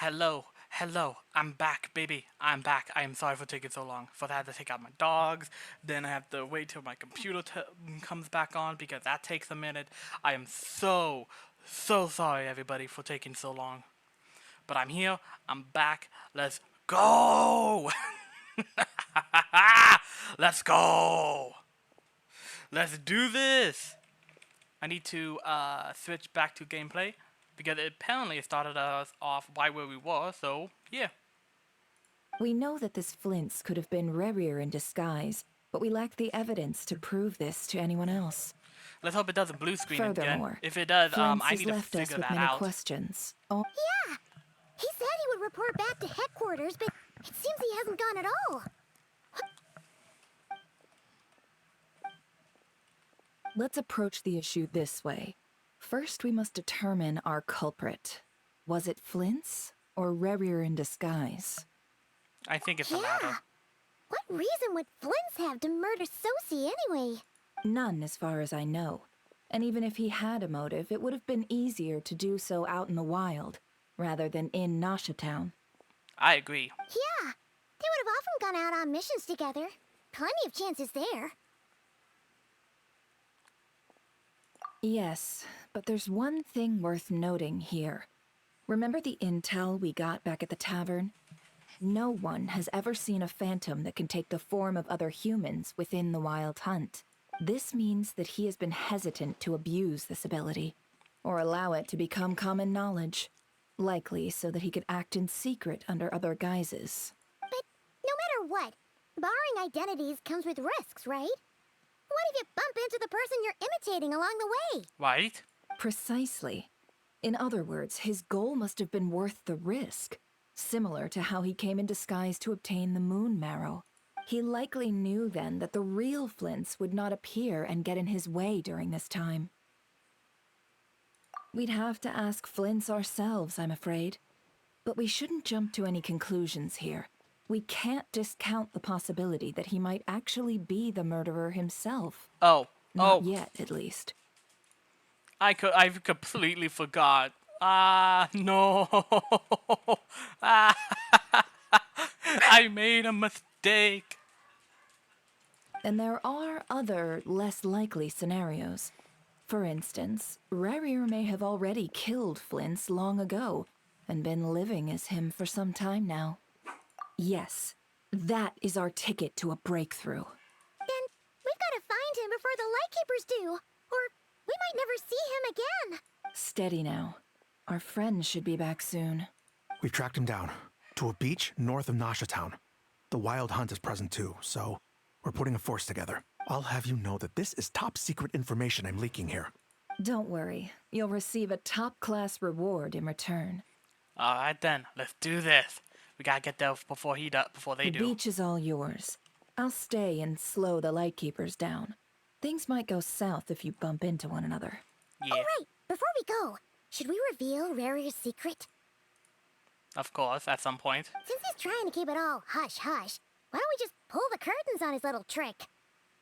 Hello, I'm back, baby. I'm back. I am sorry for taking so long. First, I had to take out my dogs, then I have to wait till my computer comes back on because that takes a minute. I am so sorry, everybody, for taking so long. But I'm here, I'm back. Let's go! Let's go! Let's do this! I need to switch back to gameplay because it started us off right where we were, so yeah. We know that this Flint's could have been Rerir in disguise, but we lack the evidence to prove this to anyone else. Let's hope it doesn't blue screen again. Furthermore, If it does, Flint's I has need to left us figure with that many out. questions. Oh, Yeah, he said he would report back to headquarters, but it seems he hasn't gone at all. let's approach the issue this way. First, we must determine our culprit. Was it Flint's or Rerir in disguise? I think it's the latter. What reason would Flint's have to murder Sosie anyway? None, as far as I know. And even if he had a motive, it would have been easier to do so out in the wild, rather than in Nasha Town. I agree. Yeah, they would have often gone out on missions together. Plenty of chances there. Yes, but there's one thing worth noting here. Remember the intel we got back at the tavern? No one has ever seen a phantom that can take the form of other humans within the Wild Hunt. This means that he has been hesitant to abuse this ability, or allow it to become common knowledge. Likely so that he could act in secret under other guises. But no matter what, borrowing identities comes with risks, right? What if you bump into the person you're imitating along the way? Right? Precisely. In other words, his goal must have been worth the risk. Similar to how he came in disguise to obtain the moon marrow. He likely knew then that the real Flints would not appear and get in his way during this time. We'd have to ask Flints ourselves, I'm afraid. But we shouldn't jump to any conclusions here. We can't discount the possibility that he might actually be the murderer himself. Not yet, at least. I completely forgot. No. I made a mistake. And there are other, less likely scenarios. For instance, Rerir may have already killed Flint's long ago, and been living as him for some time now. Yes, that is our ticket to a breakthrough. Then we've got to find him before the Lightkeepers do, or we might never see him again. Steady now. Our friend should be back soon. We've tracked him down to a beach north of Nasha Town. The Wild Hunt is present too, so we're putting a force together. I'll have you know that this is top secret information I'm leaking here. Don't worry. You'll receive a top-class reward in return. Alright then, let's do this. We gotta get there before they The do. beach is all yours. I'll stay and slow the Lightkeepers down. Things might go south if you bump into one another. Yeah, Oh, right, before we go, should we reveal Rarir's secret? of course, at some point. Since he's trying to keep it all hush-hush, why don't we just pull the curtains on his little trick?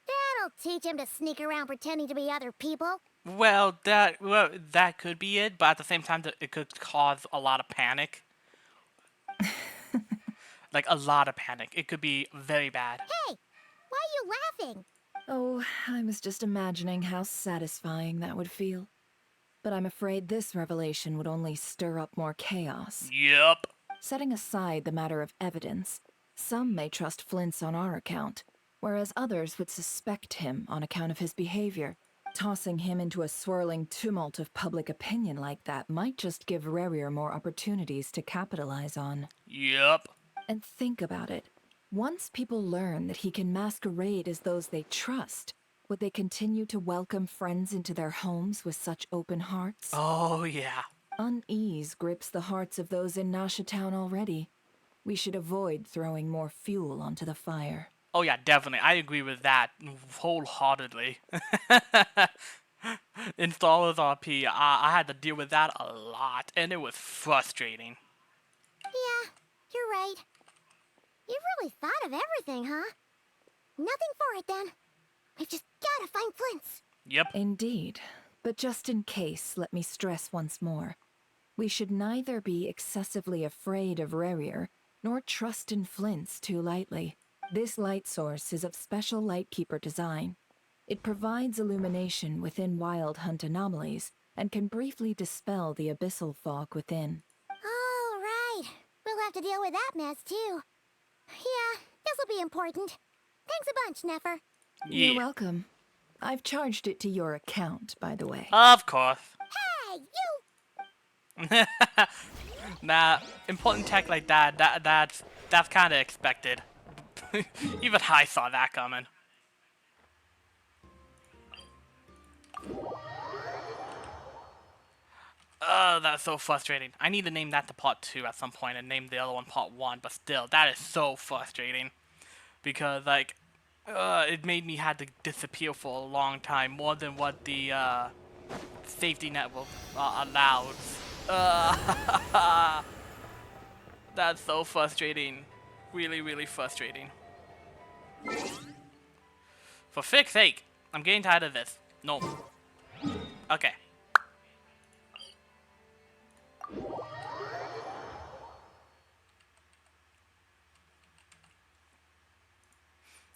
That'll teach him to sneak around pretending to be other people. Well, that could be it, but at the same time, it could cause a lot of panic. Like, a lot of panic. It could be very bad. Hey, why are you laughing? Oh, I was just imagining how satisfying that would feel. But I'm afraid this revelation would only stir up more chaos. Yep. Setting aside the matter of evidence, some may trust Flint's on our account, whereas others would suspect him on account of his behavior. Tossing him into a swirling tumult of public opinion like that might just give Rerir more opportunities to capitalize on. Yep. And think about it. Once people learn that he can masquerade as those they trust, would they continue to welcome friends into their homes with such open hearts? Oh, yeah. Unease grips the hearts of those in Nasha Town already. We should avoid throwing more fuel onto the fire. Oh, yeah, definitely. I agree with that wholeheartedly. Installers RP, I had to deal with that a lot, and it was frustrating. Yeah, you're right. You've really thought of everything, huh? Nothing for it, then. We've just gotta find Flint's. Yep. Indeed. But just in case, let me stress once more. We should neither be excessively afraid of Rarier, nor trust in flints too lightly. This light source is of special Lightkeeper design. It provides illumination within Wild Hunt anomalies and can briefly dispel the abyssal fog within. All right. We'll have to deal with that mess, too. Yeah, this'll be important. Thanks a bunch, Nefer. You're Yeah. welcome. I've charged it to your account, by the way. Of course. Hey, you! Nah, important tech like that's kind of expected. Even I saw that coming. Oh, that's so frustrating. I need to name that to part 2 at some point and name the other one part 1, but still, that is so frustrating. Because, like, it made me had to disappear for a long time, more than what the, safety net will, allows. That's so frustrating. Really, really frustrating. For fix's sake, I'm getting tired of this. No. Okay.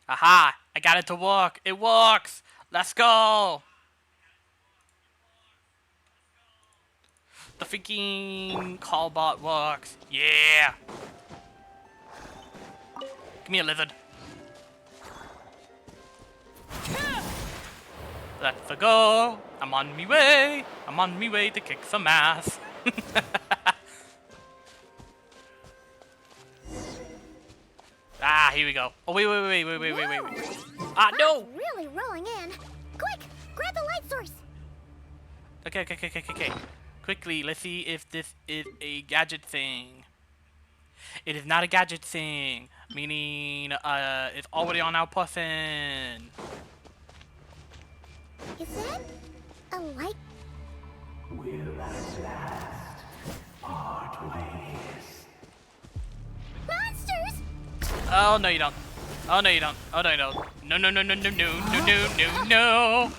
Aha! I got it to work! It works! Let's go! The freaking call bot works. Yeah! Give me a lizard. Let's go! I'm on me way! I'm on me way to kick some ass. Ah, here we go. Oh, wait. Ah, no! Fog's really rolling in. Quick, grab the light source. Okay. Quickly, let's see if this is a gadget thing. It is not a gadget thing, meaning it's already on our person. Is that a light? Will at last part ways. Monsters! Oh no, you don't. Oh no, you don't. Oh no, you don't. No.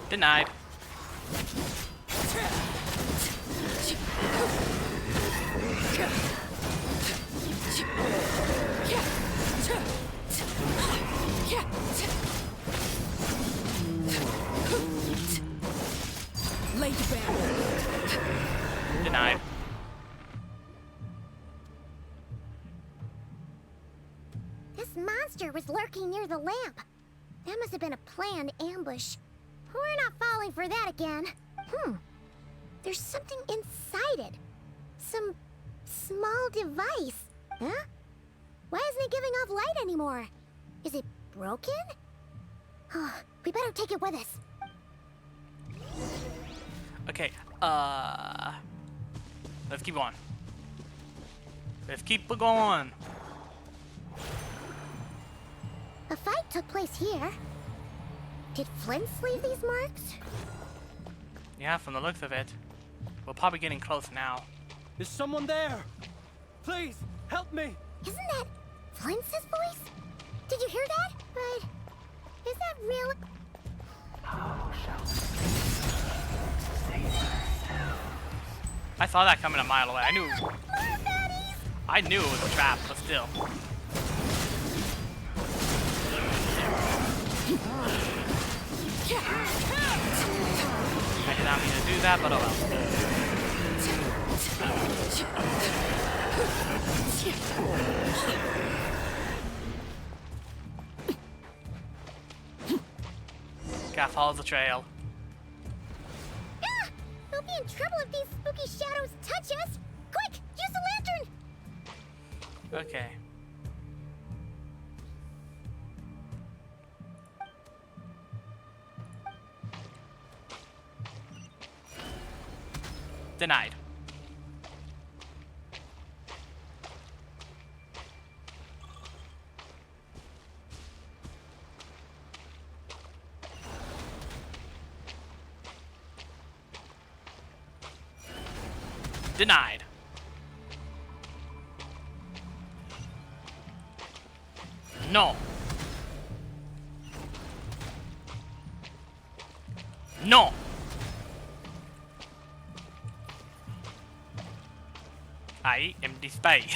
Denied. Lay back. Denied. This monster was lurking near the lamp. That must have been a planned ambush. We're not falling for that again. There's something inside it. Some small device. Huh? Why isn't it giving off light anymore? Is it broken? Oh, we better take it with us. Okay, let's keep going. Let's keep going. A fight took place here. Did Flints leave these marks? Yeah, from the looks of it. We're probably getting close now. Is someone there? Please, help me! Isn't that Flints' voice? Did you hear that? But is that real? How shall we save ourselves? I saw that coming a mile away. More baddies! I knew it was a trap, but still. I did not mean to do that, but oh well. Gotta follow the trail. Ah! We'll be in trouble if these spooky shadows touch us! Quick! Use the lantern! Okay. Denied. Denied. No! I am the spy.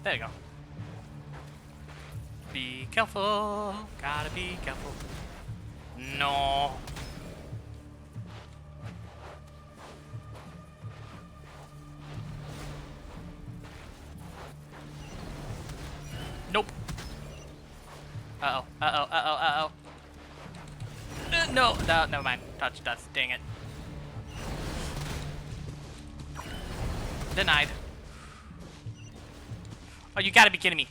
There you go. Be careful. Gotta be careful. No. Nope. Uh-oh. Uh-oh. Uh-oh. Uh-oh. No. No. Never mind. Touch dust. Dang it. Denied. Oh, you gotta be kidding me.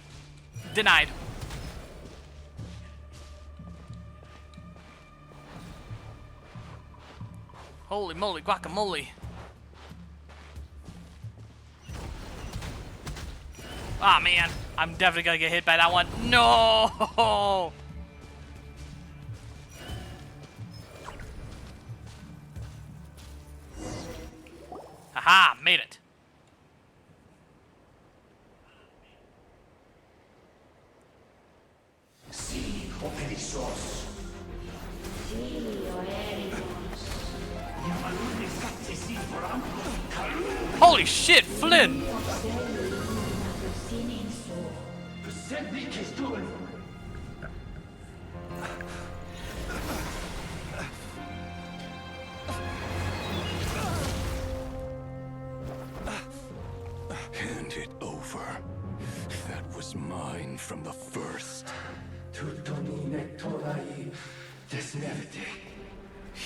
Denied. Holy moly, guacamole. Ah, man. I'm definitely gonna get hit by that one. No! Haha, made it. Holy shit, Flynn! Hand it over. That was mine from the first.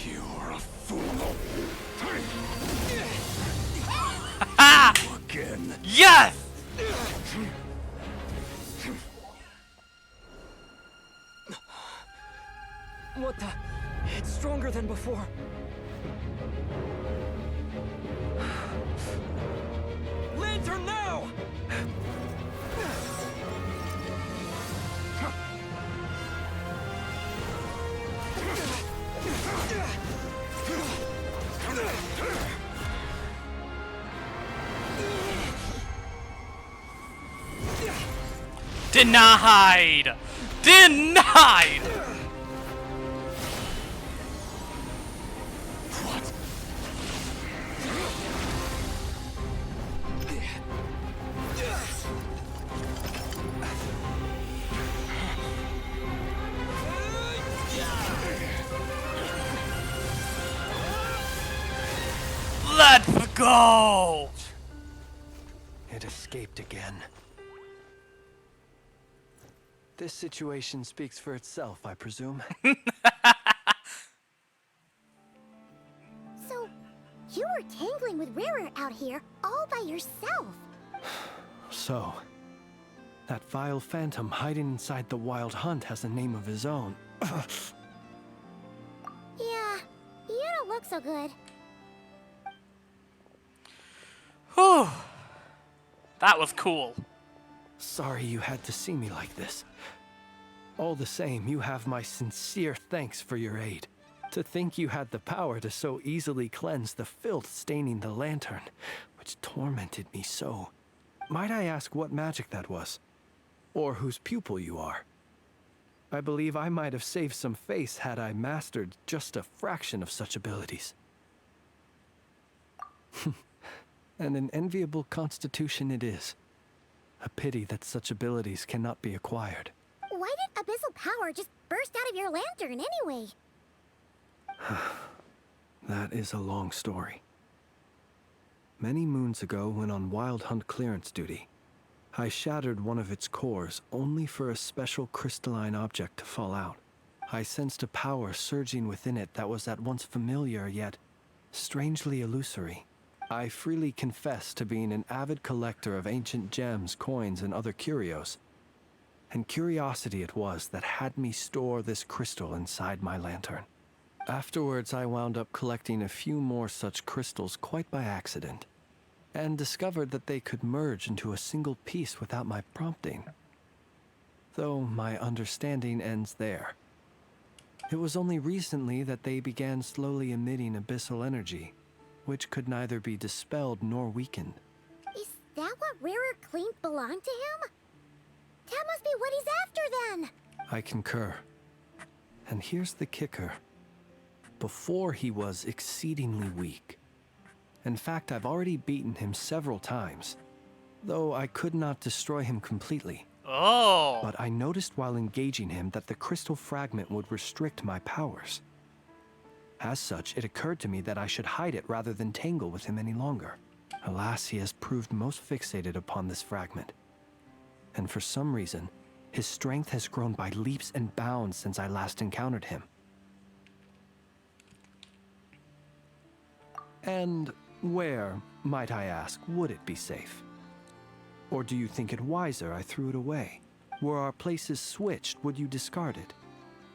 You're a fool. Ah! Again. Yes! What the? It's stronger than before. Lantern now! Denied! Denied! What? Let's go! It escaped again. This situation speaks for itself, I presume. So, you were tangling with Rara out here all by yourself. So, that vile phantom hiding inside the Wild Hunt has a name of his own. Yeah, you don't look so good. Whew. That was cool. Sorry you had to see me like this. All the same, you have my sincere thanks for your aid. To think you had the power to so easily cleanse the filth staining the lantern, which tormented me so. Might I ask what magic that was? Or whose pupil you are? I believe I might have saved some face had I mastered just a fraction of such abilities. And an enviable constitution it is. A pity that such abilities cannot be acquired. Why did abyssal power just burst out of your lantern anyway? That is a long story. Many moons ago, when on Wild Hunt clearance duty, I shattered one of its cores only for a special crystalline object to fall out. I sensed a power surging within it that was at once familiar yet strangely illusory. I freely confess to being an avid collector of ancient gems, coins, and other curios. And curiosity it was that had me store this crystal inside my lantern. Afterwards, I wound up collecting a few more such crystals quite by accident, and discovered that they could merge into a single piece without my prompting. Though my understanding ends there. It was only recently that they began slowly emitting abyssal energy, which could neither be dispelled nor weakened. Is that what Rarer claimed belonged to him? That must be what he's after then. I concur. And here's the kicker. Before he was exceedingly weak. In fact, I've already beaten him several times, though I could not destroy him completely. Oh. But I noticed while engaging him that the crystal fragment would restrict my powers. As such, it occurred to me that I should hide it rather than tangle with him any longer. Alas, he has proved most fixated upon this fragment. And for some reason, his strength has grown by leaps and bounds since I last encountered him. And where, might I ask, would it be safe? Or do you think it wiser I threw it away? Were our places switched, would you discard it,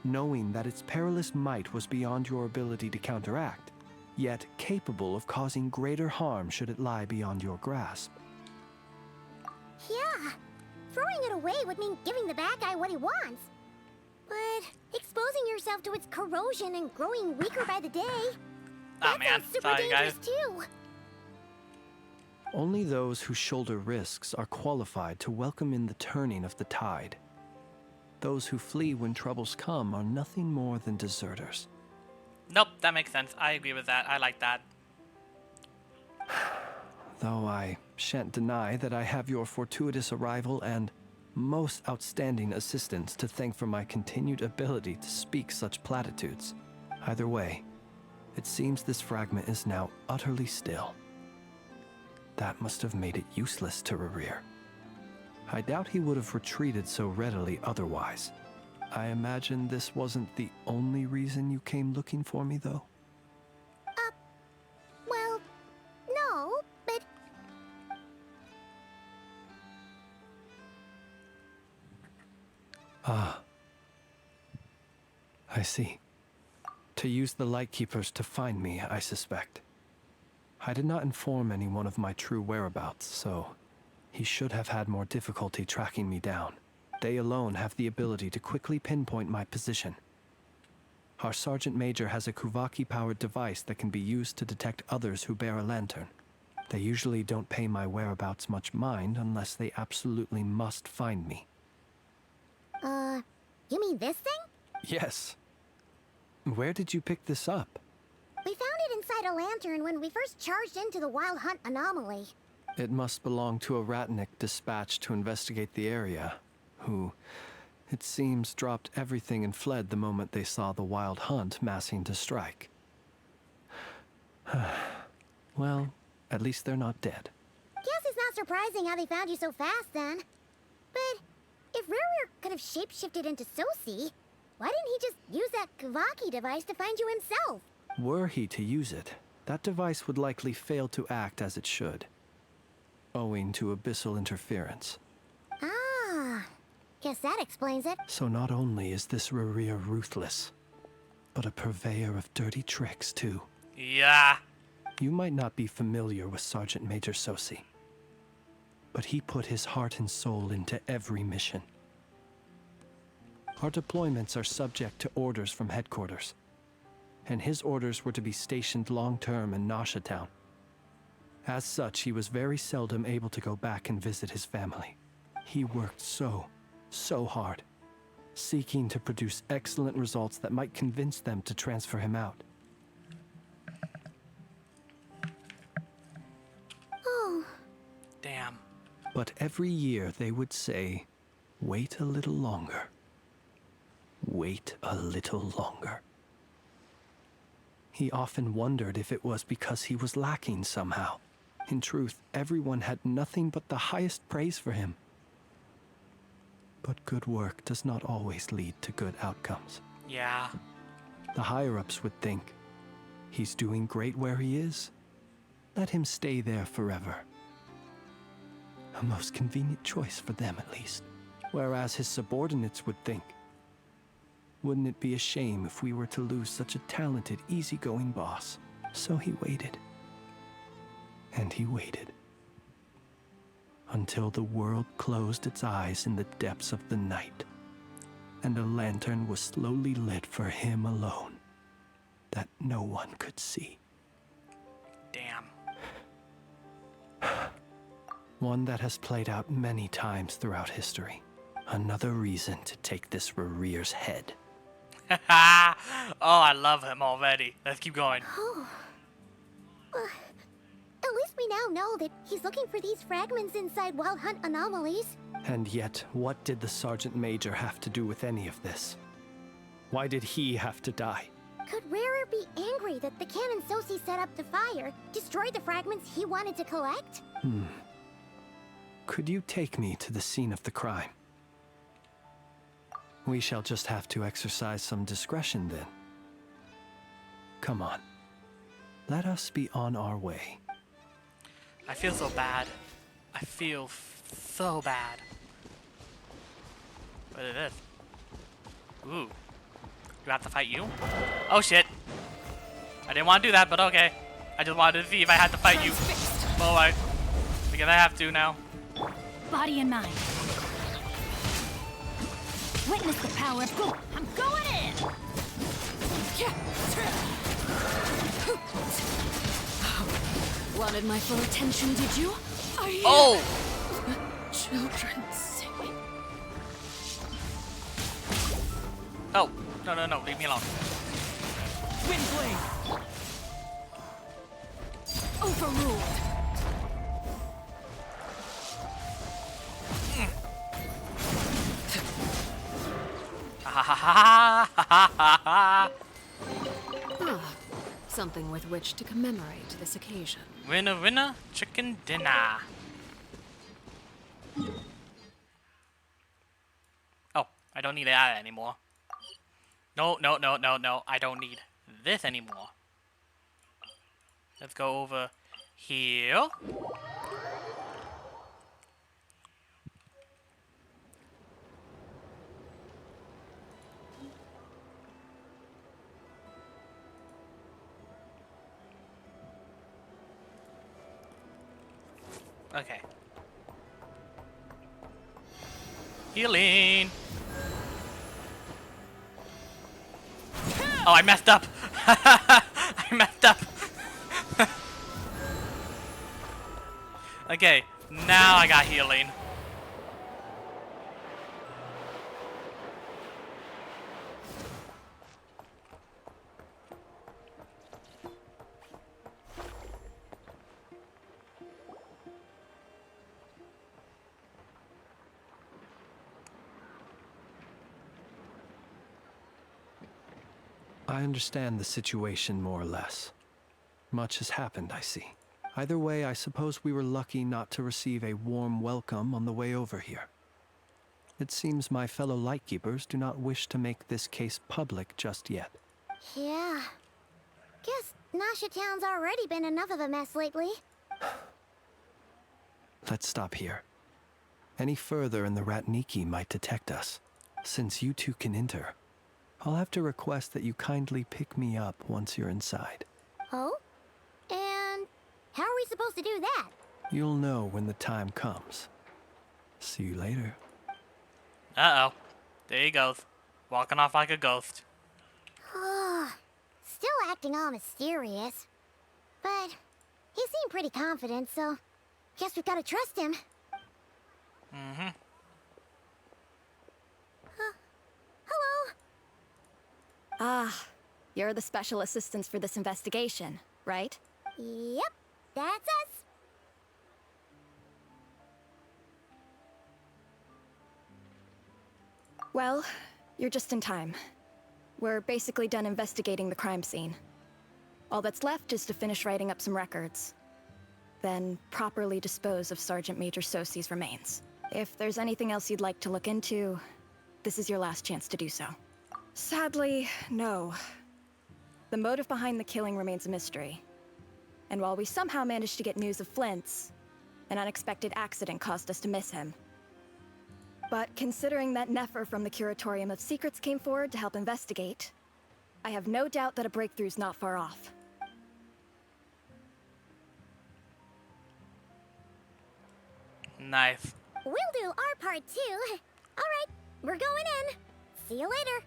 knowing that its perilous might was beyond your ability to counteract, yet capable of causing greater harm should it lie beyond your grasp? Yeah, throwing it away would mean giving the bad guy what he wants. But exposing yourself to its corrosion and growing weaker by the day, Oh man, sounds super sorry dangerous guys. too. Only those who shoulder risks are qualified to welcome in the turning of the tide. Those who flee when troubles come are nothing more than deserters. Nope, that makes sense. I agree with that. I like that. Though I shan't deny that I have your fortuitous arrival and most outstanding assistance to thank for my continued ability to speak such platitudes. Either way, it seems this fragment is now utterly still. That must have made it useless to Rerir. I doubt he would have retreated so readily otherwise. I imagine this wasn't the only reason you came looking for me, though? Well, no, but Ah. I see. To use the Lightkeepers to find me, I suspect. I did not inform anyone of my true whereabouts, so he should have had more difficulty tracking me down. They alone have the ability to quickly pinpoint my position. Our Sergeant Major has a Kuvaki-powered device that can be used to detect others who bear a lantern. They usually don't pay my whereabouts much mind unless they absolutely must find me. you mean this thing? Yes. Where did you pick this up? We found it inside a lantern when we first charged into the Wild Hunt anomaly. It must belong to a Ratnik dispatched to investigate the area, who, it seems, dropped everything and fled the moment they saw the Wild Hunt massing to strike. Well, at least they're not dead. Guess it's not surprising how they found you so fast then. But if Rarer could have shapeshifted into Sosi, why didn't he just use that Kavaki device to find you himself? Were he to use it, that device would likely fail to act as it should, owing to abyssal interference. Ah, guess that explains it. So not only is this Rerir ruthless, but a purveyor of dirty tricks too. Yeah. You might not be familiar with Sergeant Major Sosi, but he put his heart and soul into every mission. Our deployments are subject to orders from headquarters, and his orders were to be stationed long-term in Nasha Town. As such, he was very seldom able to go back and visit his family. He worked so hard, seeking to produce excellent results that might convince them to transfer him out. Oh, Damn. But every year they would say, "Wait a little longer. Wait a little longer." He often wondered if it was because he was lacking somehow. In truth, everyone had nothing but the highest praise for him. But good work does not always lead to good outcomes. Yeah. The higher-ups would think, he's doing great where he is. Let him stay there forever. A most convenient choice for them, at least. Whereas his subordinates would think, wouldn't it be a shame if we were to lose such a talented, easygoing boss? So he waited. And he waited. Until the world closed its eyes in the depths of the night, and a lantern was slowly lit for him alone, that no one could see. Damn. One that has played out many times throughout history. Another reason to take this Rerere's head. Oh, I love him already. Let's keep going. Oh. At least we now know that he's looking for these fragments inside Wild Hunt anomalies. And yet, what did the Sergeant Major have to do with any of this? Why did he have to die? Could Rarer be angry that the cannon Sosi set up to fire destroyed the fragments he wanted to collect? Could you take me to the scene of the crime? We shall just have to exercise some discretion then. Come on. Let us be on our way. I feel so bad. I feel so bad. What is this? Ooh. Do I have to fight you? Oh shit. I didn't want to do that, but okay. I just wanted to see if I had to fight you. Alright. Because I have to now. Body and mind. Witness the power of go. I'm going in. Wanted my full attention, did you? Oh! Children singing. Oh. No, no, no. Leave me alone. Windblade. Overruled. Ha ha ha ha ha ha ha. Ah, something with which to commemorate this occasion. Winner, winner, chicken dinner. Oh, I don't need that anymore. No, no, no, no, no. I don't need this anymore. Let's go over here. Okay. Healing. Oh, I messed up. I messed up. Okay, now I got healing. I understand the situation more or less. Much has happened, I see. Either way, I suppose we were lucky not to receive a warm welcome on the way over here. It seems my fellow Lightkeepers do not wish to make this case public just yet. Yeah. Guess Nasha Town's already been enough of a mess lately. Let's stop here. Any further and the Ratniki might detect us. Since you two can enter, I'll have to request that you kindly pick me up once you're inside. Oh? And how are we supposed to do that? You'll know when the time comes. See you later. Uh-oh. There he goes. Walking off like a ghost. Still acting all mysterious. But he seemed pretty confident, so guess we've got to trust him. Mm-hmm. Hello? Ah, you're the special assistants for this investigation, right? Yep, that's us. Well, you're just in time. We're basically done investigating the crime scene. All that's left is to finish writing up some records. Then properly dispose of Sergeant Major Sosi's remains. If there's anything else you'd like to look into, this is your last chance to do so. Sadly, no. The motive behind the killing remains a mystery. And while we somehow managed to get news of Flint's, an unexpected accident caused us to miss him. But considering that Nefer from the Curatorium of Secrets came forward to help investigate, I have no doubt that a breakthrough's not far off. Nice. We'll do our part too. All right, we're going in. See you later.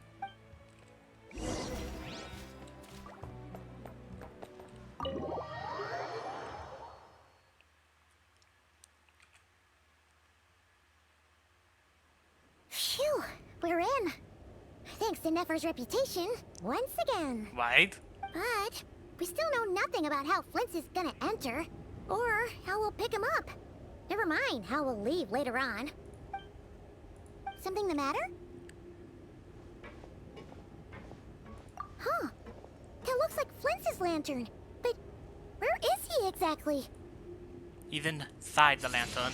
we're in. Thanks to Nefer's reputation, once again. Right? But we still know nothing about how Flint's is gonna enter, or how we'll pick him up. Never mind how we'll leave later on. Something the matter? Huh. That looks like Flint's lantern. But where is he exactly? He's inside the lantern.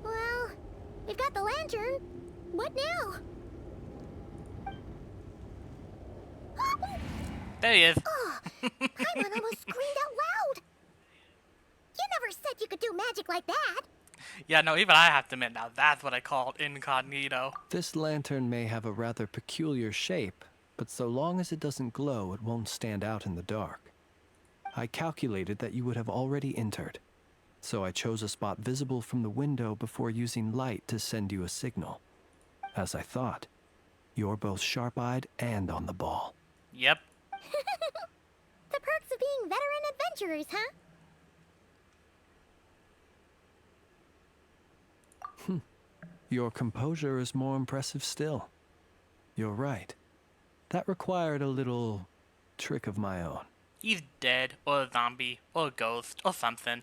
Well, we've got the lantern. What now? There he is. Oh, Paimon almost screamed out loud. You never said you could do magic like that. Yeah, no, even I have to admit now, that's what I call incognito. This lantern may have a rather peculiar shape, but so long as it doesn't glow, it won't stand out in the dark. I calculated that you would have already entered, so I chose a spot visible from the window before using light to send you a signal. As I thought, you're both sharp-eyed and on the ball. Yep. The perks of being veteran adventurers, huh? Your composure is more impressive still. You're right. That required a little trick of my own. He's dead, or a zombie, or a ghost, or something.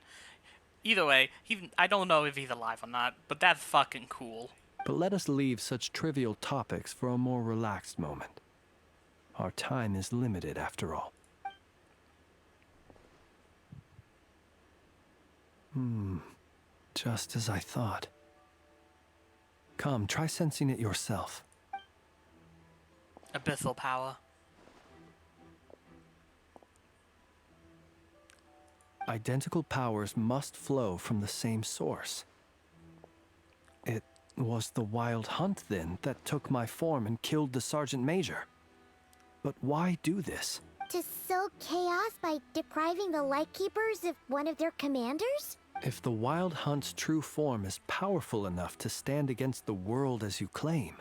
Either way, I don't know if he's alive or not, but that's fucking cool. But let us leave such trivial topics for a more relaxed moment. Our time is limited after all. Just as I thought. Come, try sensing it yourself. Abyssal power. Identical powers must flow from the same source. It was the Wild Hunt, then, that took my form and killed the Sergeant Major. But why do this? To sow chaos by depriving the Lightkeepers of one of their commanders? If the Wild Hunt's true form is powerful enough to stand against the world as you claim,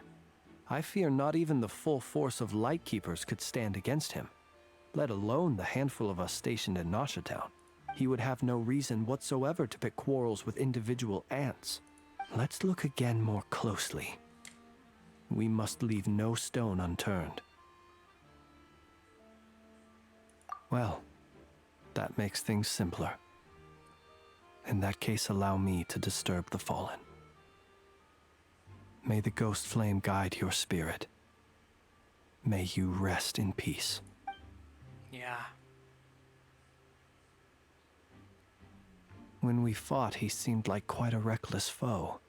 I fear not even the full force of Lightkeepers could stand against him, let alone the handful of us stationed in Nasha Town. He would have no reason whatsoever to pick quarrels with individual ants. Let's look again more closely. We must leave no stone unturned. Well, that makes things simpler. In that case, allow me to disturb the fallen. May the ghost flame guide your spirit. May you rest in peace. Yeah. When we fought, he seemed like quite a reckless foe.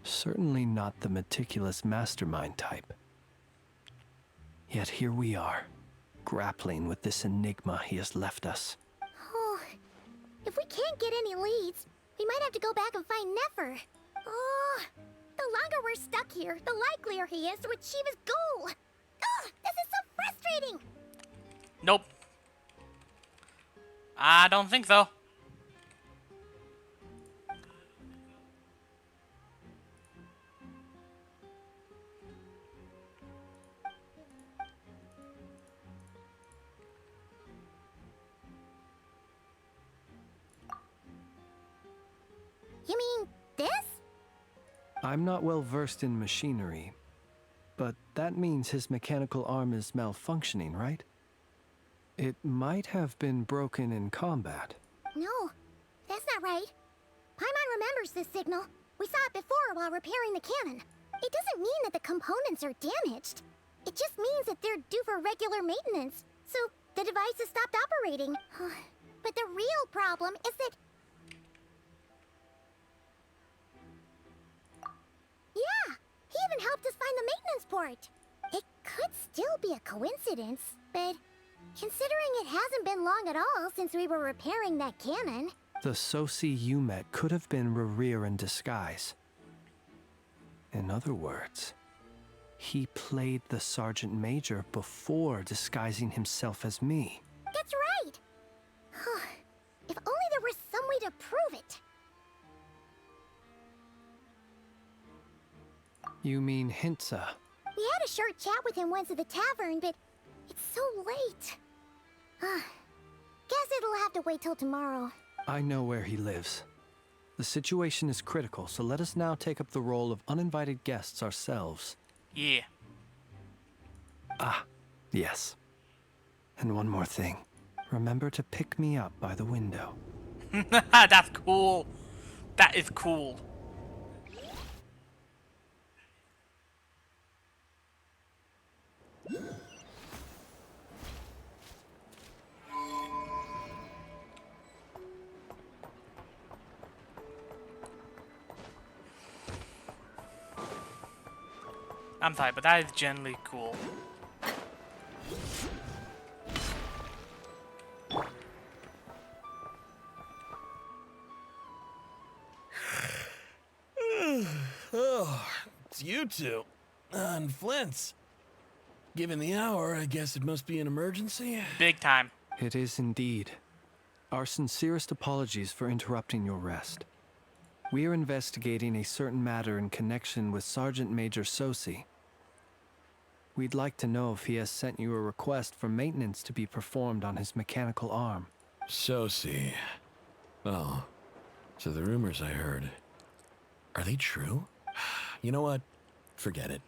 Certainly not the meticulous mastermind type. Yet here we are, grappling with this enigma he has left us. Oh, if we can't get any leads, we might have to go back and find Nefer. Oh, the longer we're stuck here, the likelier he is to achieve his goal. Oh, this is so frustrating. Nope. I don't think so. You mean this? I'm not well versed in machinery, but that means his mechanical arm is malfunctioning, right? It might have been broken in combat. No, that's not right. Paimon remembers this signal. We saw it before while repairing the cannon. It doesn't mean that the components are damaged. It just means that they're due for regular maintenance, so the device has stopped operating. But the real problem is that... Yeah, he even helped us find the maintenance port. It could still be a coincidence, but considering it hasn't been long at all since we were repairing that cannon... The Soci you met could have been Rerir in disguise. In other words, he played the Sergeant Major before disguising himself as me. That's right! If only there was some way to prove it. You mean Hintsa? We had a short chat with him once at the tavern, but it's so late. Guess it'll have to wait till tomorrow. I know where he lives. The situation is critical, so let us now take up the role of uninvited guests ourselves. Yeah. Ah, yes. And one more thing. Remember to pick me up by the window. That's cool. That is cool. I'm sorry, but that is generally cool. Oh, it's you two. And Flint's. Given the hour, I guess it must be an emergency. Big time. It is indeed. Our sincerest apologies for interrupting your rest. We are investigating a certain matter in connection with Sergeant Major Sosi. We'd like to know if he has sent you a request for maintenance to be performed on his mechanical arm. Sosi. Oh, so the rumors I heard, are they true? You know what? Forget it.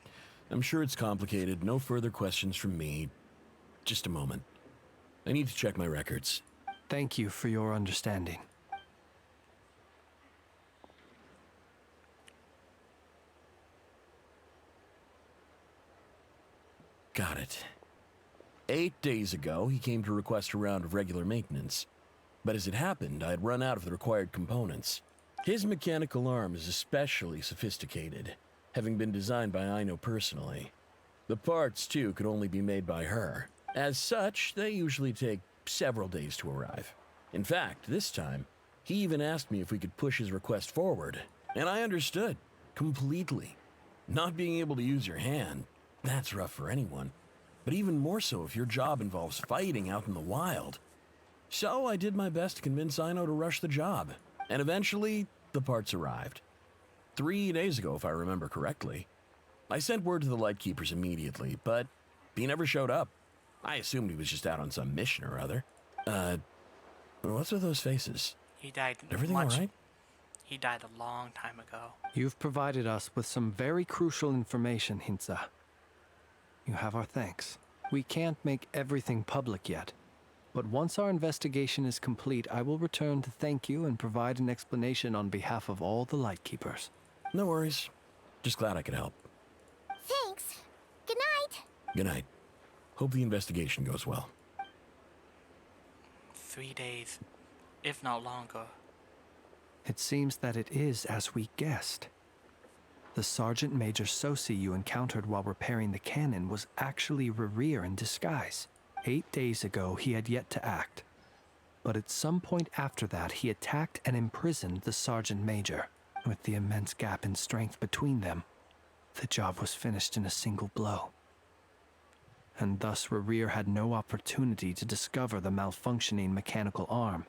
I'm sure it's complicated. No further questions from me. Just a moment. I need to check my records. Thank you for your understanding. Got it. 8 days ago, he came to request a round of regular maintenance. But as it happened, I had run out of the required components. His mechanical arm is especially sophisticated, having been designed by Aino personally. The parts, too, could only be made by her. As such, they usually take several days to arrive. In fact, this time, he even asked me if we could push his request forward. And I understood. Completely. Not being able to use your hand, that's rough for anyone. But even more so if your job involves fighting out in the wild. So I did my best to convince Aino to rush the job. And eventually, the parts arrived. 3 days ago, if I remember correctly. I sent word to the Lightkeepers immediately, but he never showed up. I assumed he was just out on some mission or other. What's with those faces? He died. Everything all right? He died a long time ago. You've provided us with some very crucial information, Hinza. You have our thanks. We can't make everything public yet, but once our investigation is complete, I will return to thank you and provide an explanation on behalf of all the Lightkeepers. No worries. Just glad I could help. Thanks. Good night. Good night. Hope the investigation goes well. 3 days, if not longer. It seems that it is as we guessed. The Sergeant Major Sosi you encountered while repairing the cannon was actually Rerir in disguise. 8 days ago, he had yet to act. But at some point after that, he attacked and imprisoned the Sergeant Major. With the immense gap in strength between them, the job was finished in a single blow. And thus Rerir had no opportunity to discover the malfunctioning mechanical arm.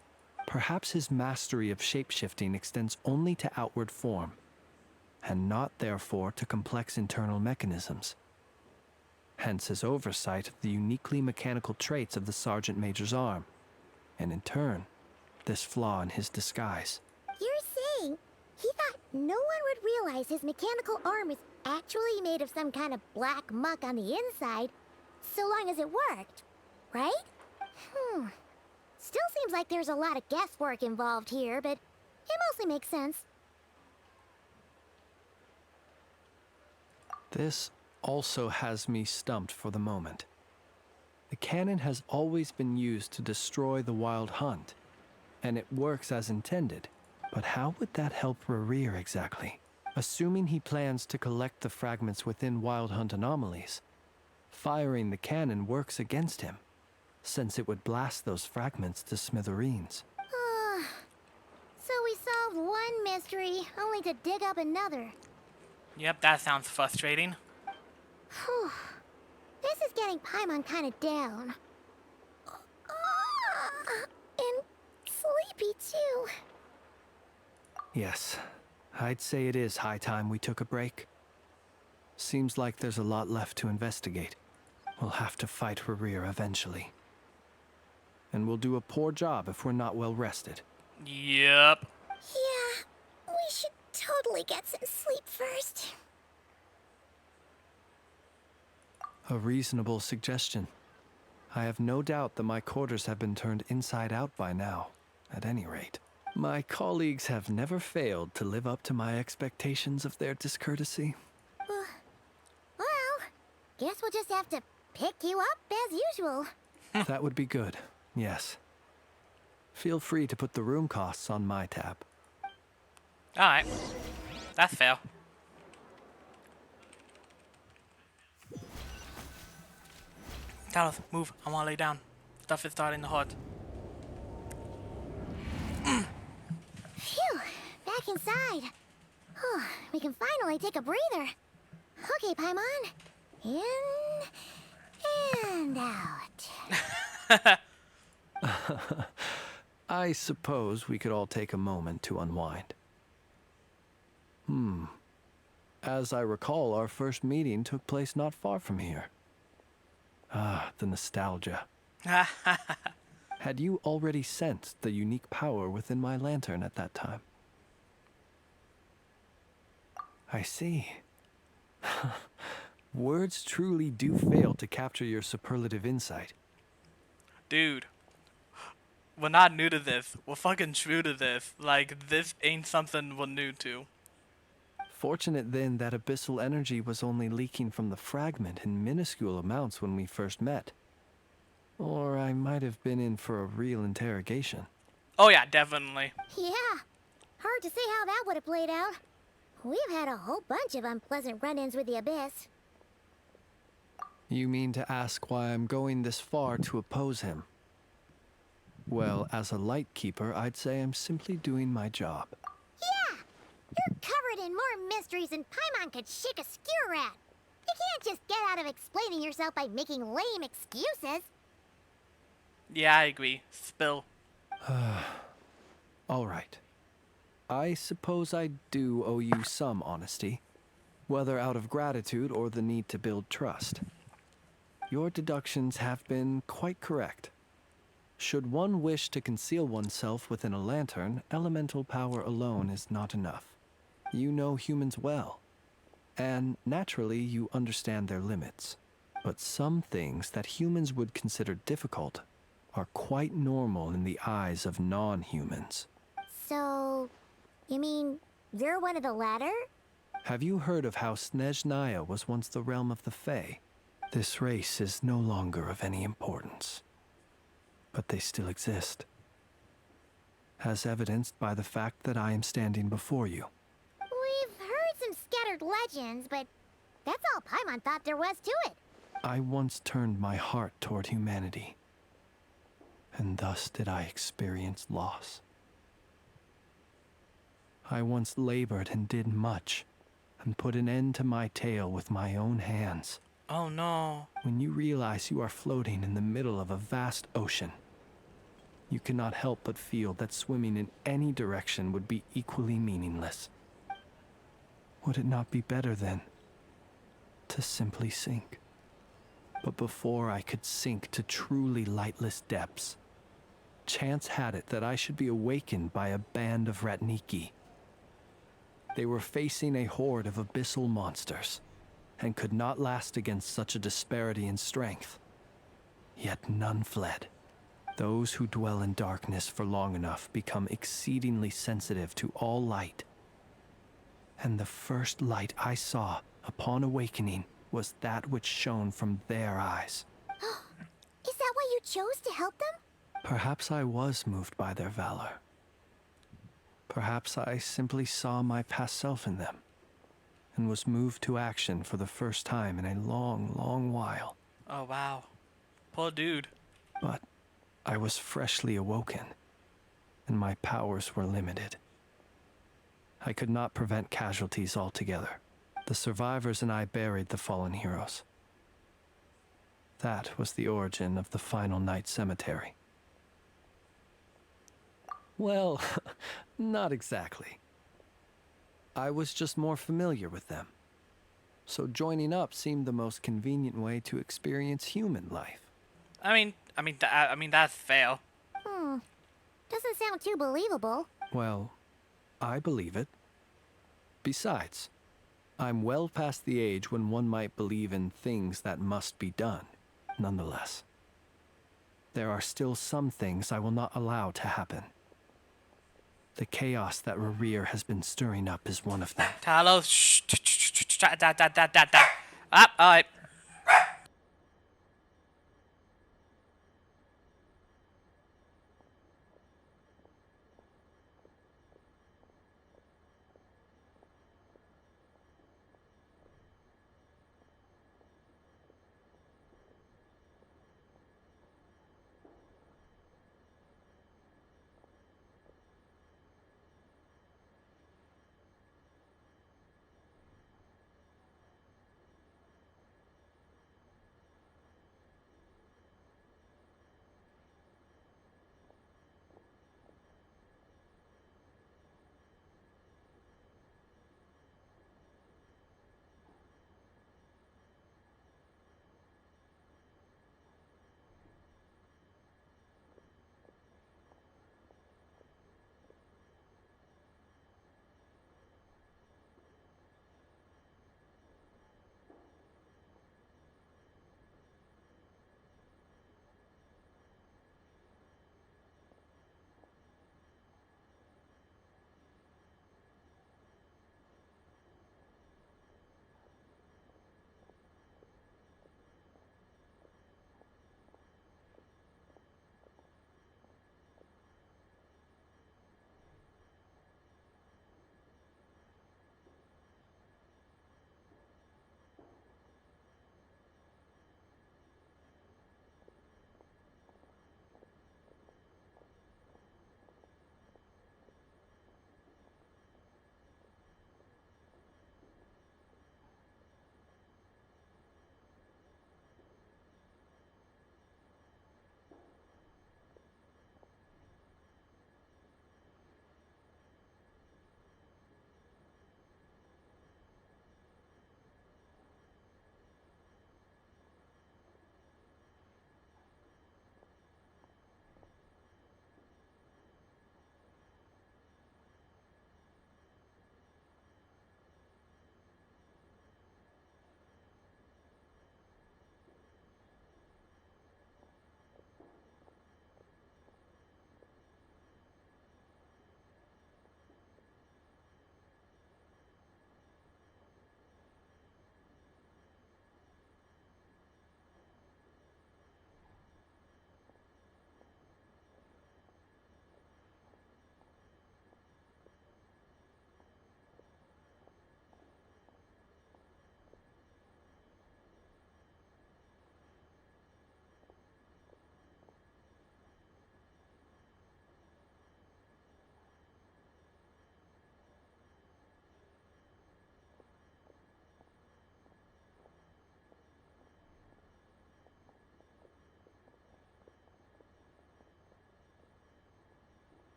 Perhaps his mastery of shapeshifting extends only to outward form, and not therefore to complex internal mechanisms. Hence his oversight of the uniquely mechanical traits of the Sergeant Major's arm, and in turn, this flaw in his disguise. You're saying he thought no one would realize his mechanical arm is actually made of some kind of black muck on the inside, so long as it worked, right? Still seems like there's a lot of guesswork involved here, but it mostly makes sense. This also has me stumped for the moment. The cannon has always been used to destroy the Wild Hunt, and it works as intended. But how would that help Rerir exactly? Assuming he plans to collect the fragments within Wild Hunt anomalies, firing the cannon works against him, since it would blast those fragments to smithereens. So we solved one mystery, only to dig up another. Yep, that sounds frustrating. Whew. This is getting Paimon kind of down. And sleepy too. Yes, I'd say it is high time we took a break. Seems like there's a lot left to investigate. We'll have to fight Rerir eventually. And we'll do a poor job if we're not well rested. Yep. Yeah, really get some sleep first. A reasonable suggestion. I have no doubt that my quarters have been turned inside out by now, at any rate. My colleagues have never failed to live up to my expectations of their discourtesy. Well, guess we'll just have to pick you up as usual. That would be good, yes. Feel free to put the room costs on my tab. Alright. That's fair. Talos, move. I want to lay down. Stuff is starting to hurt. Phew, back inside. Whew, we can finally take a breather. Okay, Paimon. In and out. I suppose we could all take a moment to unwind. As I recall, our first meeting took place not far from here. Ah, the nostalgia. Had you already sensed the unique power within my lantern at that time? I see. Words truly do fail to capture your superlative insight. Dude. We're not new to this. We're fucking true to this. Like, this ain't something we're new to. Fortunate then that abyssal energy was only leaking from the fragment in minuscule amounts when we first met. Or I might have been in for a real interrogation. Oh yeah, definitely. Yeah, hard to say how that would have played out. We've had a whole bunch of unpleasant run-ins with the Abyss. You mean to ask why I'm going this far to oppose him? Well, as a light keeper, I'd say I'm simply doing my job. Yeah! You're covered in more mysteries than Paimon could shake a skewer at. You can't just get out of explaining yourself by making lame excuses. Yeah, I agree. Spill. All right. I suppose I do owe you some honesty, whether out of gratitude or the need to build trust. Your deductions have been quite correct. Should one wish to conceal oneself within a lantern, elemental power alone is not enough. You know humans well, and naturally you understand their limits. But some things that humans would consider difficult are quite normal in the eyes of non-humans. So, you mean you're one of the latter? Have you heard of how Snezhnaya was once the realm of the Fae? This race is no longer of any importance, but they still exist, as evidenced by the fact that I am standing before you. We've heard some scattered legends, but that's all Paimon thought there was to it. I once turned my heart toward humanity, and thus did I experience loss. I once labored and did much, and put an end to my tale with my own hands. Oh no. When you realize you are floating in the middle of a vast ocean, you cannot help but feel that swimming in any direction would be equally meaningless. Would it not be better, then, to simply sink? But before I could sink to truly lightless depths, chance had it that I should be awakened by a band of Ratniki. They were facing a horde of abyssal monsters, and could not last against such a disparity in strength. Yet none fled. Those who dwell in darkness for long enough become exceedingly sensitive to all light. And the first light I saw upon awakening was that which shone from their eyes. Is that why you chose to help them? Perhaps I was moved by their valor. Perhaps I simply saw my past self in them, and was moved to action for the first time in a long, long while. Oh wow. Poor dude. But I was freshly awoken, and my powers were limited. I could not prevent casualties altogether. The survivors and I buried the fallen heroes. That was the origin of the Final Night Cemetery. Well, not exactly. I was just more familiar with them, so joining up seemed the most convenient way to experience human life. I mean that's fair. Doesn't sound too believable. Well, I believe it. Besides, I'm well past the age when one might believe in things that must be done. Nonetheless, there are still some things I will not allow to happen. The chaos that Rerir has been stirring up is one of them. Talos, shh, Up, alright.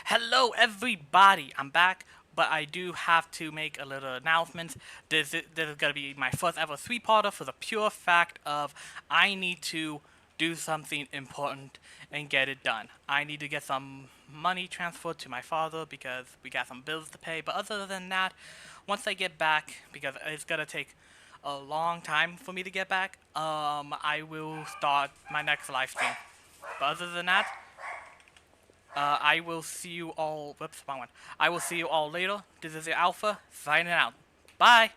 Hello, everybody. I'm back, but I do have to make a little announcement. This is gonna be my first ever three-parter for the pure fact of I need to do something important and get it done. I need to get some money transferred to my father because we got some bills to pay. But other than that, once I get back, because it's gonna take a long time for me to get back, I will start my next live stream. But other than that, I will see you all. Whoops, wrong one. I will see you all later. This is your Alpha signing out. Bye.